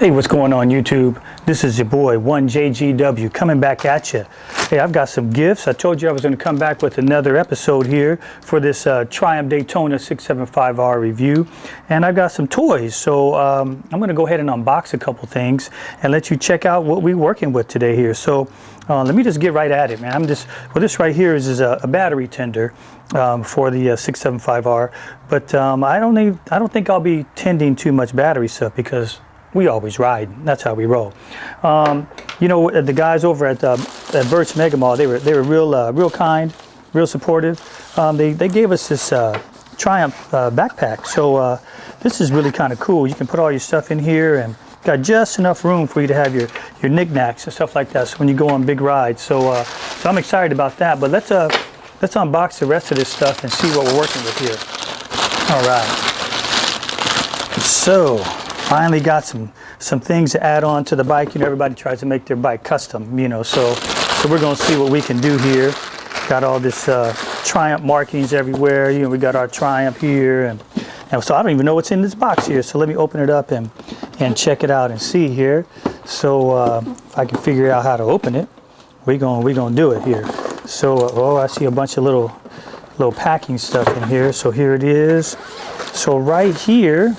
Hey, what's going on YouTube? This is your boy 1JGW coming back at you. Hey, I've got some gifts. I told you I was going to come back with another episode here for this Triumph Daytona 675R review, and I've got some toys. So I'm going to go ahead and unbox a couple things and let you check out what we're working with today here. So let me just get right at it, man. Well, this right here is a battery tender for the 675R, but I don't think I'll be tending too much battery stuff because we always ride. That's how we roll. You know, the guys over at Burt's Mega Mall, they were real kind, real supportive. They gave us this Triumph backpack. So this is really kind of cool. You can put all your stuff in here and got just enough room for you to have your knickknacks and stuff like that. So when you go on big rides, so I'm excited about that. But let's unbox the rest of this stuff and see what we're working with here. All right. So finally got some things to add on to the bike. You know, everybody tries to make their bike custom, you know, so we're going to see what we can do here. Got all this Triumph markings everywhere. You know, we got our Triumph here, and so I don't even know what's in this box here. So let me open it up and check it out and see here. So if I can figure out how to open it, we're gonna do it here. So oh, I see a bunch of little packing stuff in here. So here it is. So right here,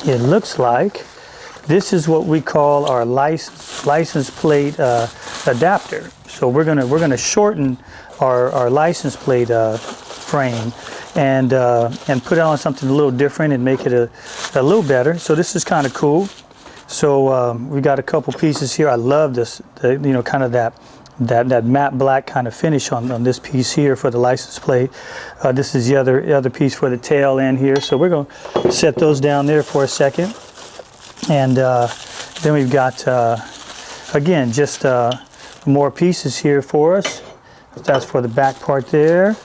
it looks like this is what we call our license plate adapter. So we're gonna shorten our license plate frame and put it on something a little different and make it a little better. So this is kind of cool. So we got a couple pieces here. I love this, you know, kind of that matte black kind of finish on this piece here for the license plate. This is the other piece for the tail end here. So we're going to set those down there for a second. And then we've got, again, just more pieces here for us. That's for the back part there.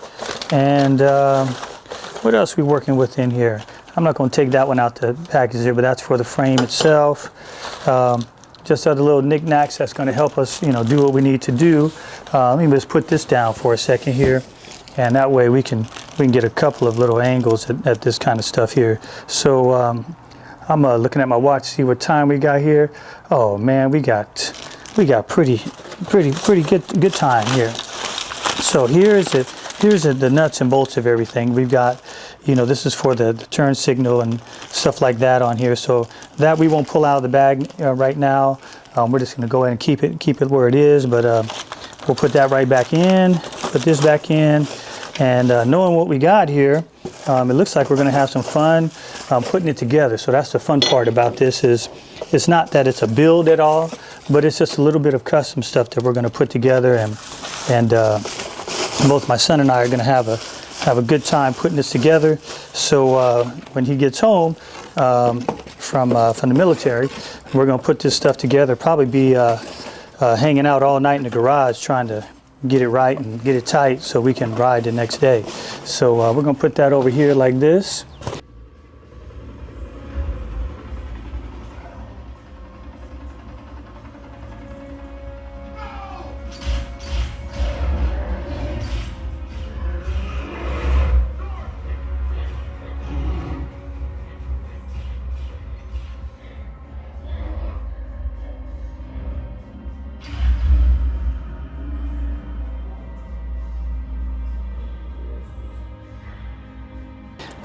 And what else are we working with in here? I'm not going to take that one out the package here, but that's for the frame itself. Just other little knickknacks that's going to help us, you know, do what we need to do. Let me just put this down for a second here, and that way we can get a couple of little angles at this kind of stuff here. So I'm looking at my watch to see what time we got here. Oh man, we got pretty good time here. So here's the nuts and bolts of everything. We've got, you know, this is for the turn signal and stuff like that on here. So that we won't pull out of the bag right now. We're just going to go ahead and keep it where it is. But we'll put that right back in. Put this back in. And knowing what we got here, it looks like we're going to have some fun putting it together. So that's the fun part about this is it's not that it's a build at all, but it's just a little bit of custom stuff that we're going to put together. And both my son and I are going to have a good time putting this together. So when he gets home from the military, we're going to put this stuff together. Probably be hanging out all night in the garage trying to get it right and get it tight so we can ride the next day. So we're going to put that over here like this.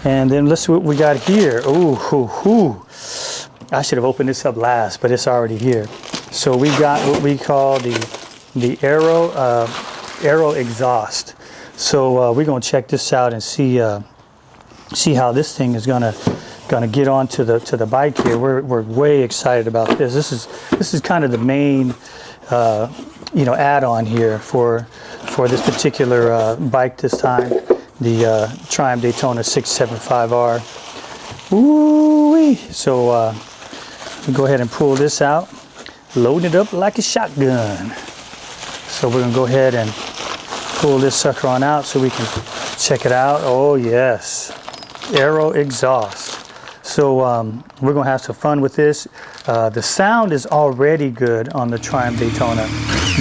And then let's see what we got here. Ooh, I should have opened this up last, but it's already here. So we got what we call the aero exhaust. So we're gonna check this out and see how this thing is gonna get onto the bike here. We're way excited about this. This is kind of the main you know, add-on here for this particular bike this time. The Triumph Daytona 675R. Ooh-wee. So we go ahead and pull this out, load it up like a shotgun. So we're gonna go ahead and pull this sucker on out so we can check it out. Oh yes, aero exhaust. So we're gonna have some fun with this. The sound is already good on the Triumph Daytona,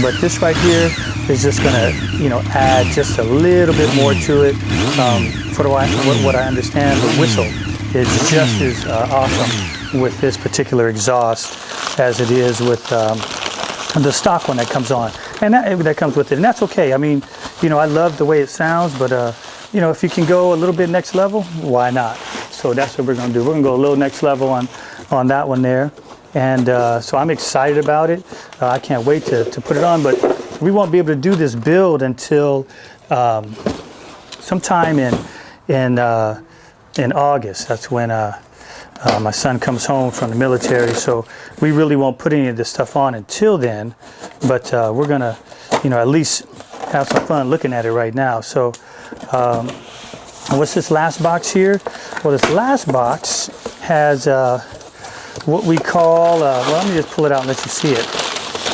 but this right here is just gonna, you know, add just a little bit more to it. For what I understand, the whistle is just as awesome with this particular exhaust as it is with the stock one that comes on, and that comes with it, and that's okay. I mean, you know, I love the way it sounds, but you know, if you can go a little bit next level, why not? So that's what we're going to do. We're going to go a little next level on that one there, and so I'm excited about it. I can't wait to put it on, but we won't be able to do this build until sometime in August. That's when my son comes home from the military, so we really won't put any of this stuff on until then, but we're gonna, you know, at least have some fun looking at it right now. So what's this last box here? Well, this last box has what we call, well, let me just pull it out and let you see it.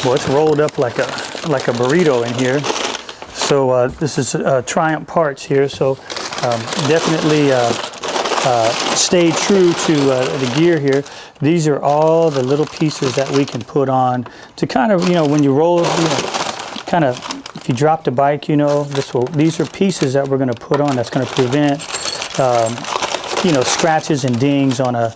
Well, it's rolled up like a burrito in here. So this is Triumph parts here, so definitely stay true to the gear here. These are all the little pieces that we can put on to kind of, you know, when you roll, you know, kind of, if you drop the bike, you know, these are pieces that we're going to put on that's going to prevent, you know, scratches and dings on a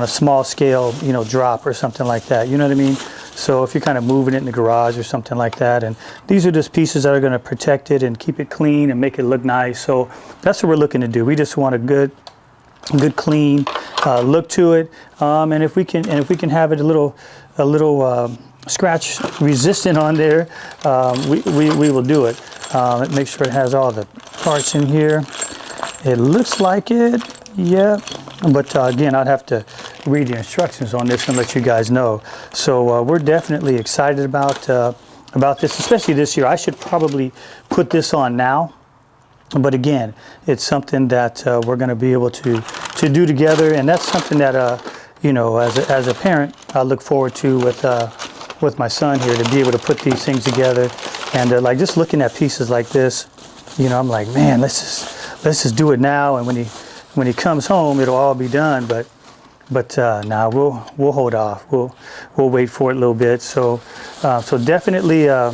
small scale, you know, drop or something like that. You know what I mean? So if you're kind of moving it in the garage or something like that, and these are just pieces that are going to protect it and keep it clean and make it look nice. So that's what we're looking to do. We just want a good clean look to it, and if we can have it a little scratch resistant on there, we will do it. Make sure it has all the parts in here. It looks like it, yeah, but again, I'd have to read the instructions on this and let you guys know. So we're definitely excited about this, especially this year. I should probably put this on now, but again, it's something that we're going to be able to do together, and that's something that you know, as a parent, I look forward to with my son here, to be able to put these things together. And like just looking at pieces like this, you know, I'm like, man, let's just do it now, and when he comes home, it'll all be done. But now we'll hold off. We'll wait for it a little bit. So so definitely a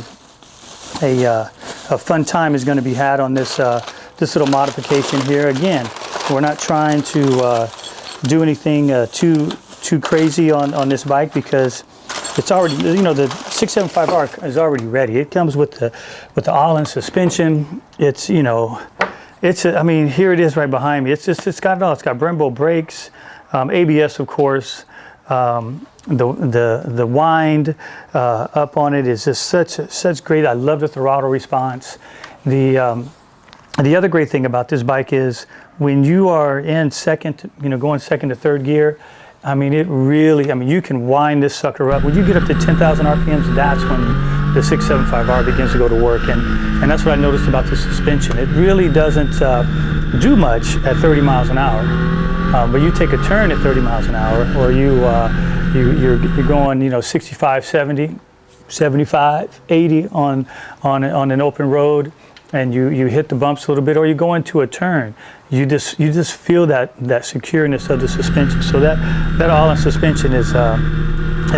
fun time is going to be had on this this little modification here. Again, we're not trying to do anything too crazy on this bike, because it's already, you know, the 675R is already ready. It comes with the all-in suspension. It's, you know, I mean, here it is right behind me. It's got it all. It's got Brembo brakes, ABS, of course. The wind up on it is just such great. I love the throttle response. The other great thing about this bike is when you are in second, you know, going second to third gear, I mean, it really, I mean, you can wind this sucker up. When you get up to 10,000 RPMs, that's when the 675R begins to go to work. And that's what I noticed about the suspension. It really doesn't do much at 30 miles an hour. But you take a turn at 30 miles an hour, or you're going, you know, 65, 70, 75, 80 on an open road, and you hit the bumps a little bit, or you go into a turn, you just feel that secureness of the suspension. So that all-in suspension is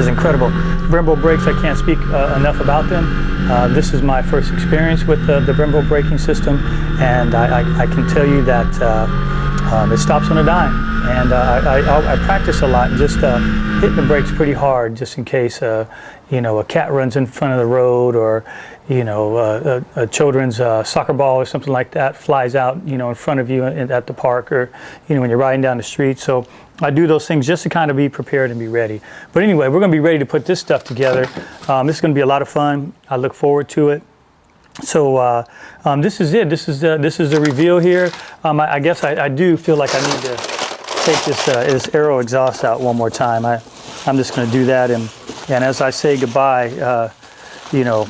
incredible. Brembo brakes, I can't speak enough about them. This is my first experience with the Brembo braking system, and I can tell you that it stops on a dime. And I practice a lot, just hitting the brakes pretty hard, just in case you know, a cat runs in front of the road, or you know, a children's soccer ball or something like that flies out, you know, in front of you at the park, or you know, when you're riding down the street. So I do those things just to kind of be prepared and be ready. But anyway, we're going to be ready to put this stuff together. This is going to be a lot of fun. I look forward to it. So this is it. This is the reveal here. I guess I do feel like I need to take this aero exhaust out one more time. I'm just going to do that, and as I say goodbye, you know,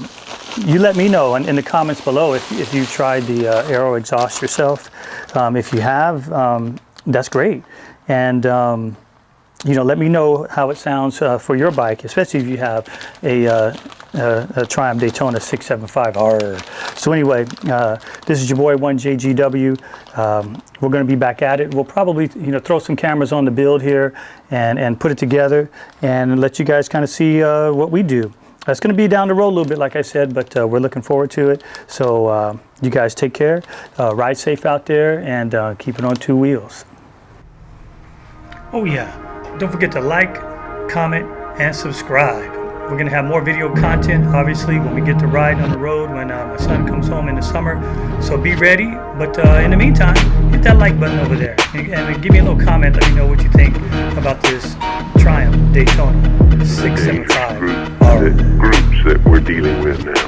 you let me know in the comments below if you tried the aero exhaust yourself. If you have, that's great, and you know, let me know how it sounds for your bike, especially if you have a Triumph Daytona 675R. So anyway, this is your boy 1JGW. We're going to be back at it. We'll probably, you know, throw some cameras on the build here and put it together and let you guys kind of see what we do. That's going to be down the road a little bit, like I said, but we're looking forward to it. So you guys take care, ride safe out there, and keep it on two wheels. Oh yeah, don't forget to like, comment, and subscribe. We're going to have more video content, obviously, when we get to ride on the road, when my son comes home in the summer. So be ready. But in the meantime, hit that like button over there. And give me a little comment. Let me know what you think about this Triumph Daytona 675R. Groups that we're dealing with now.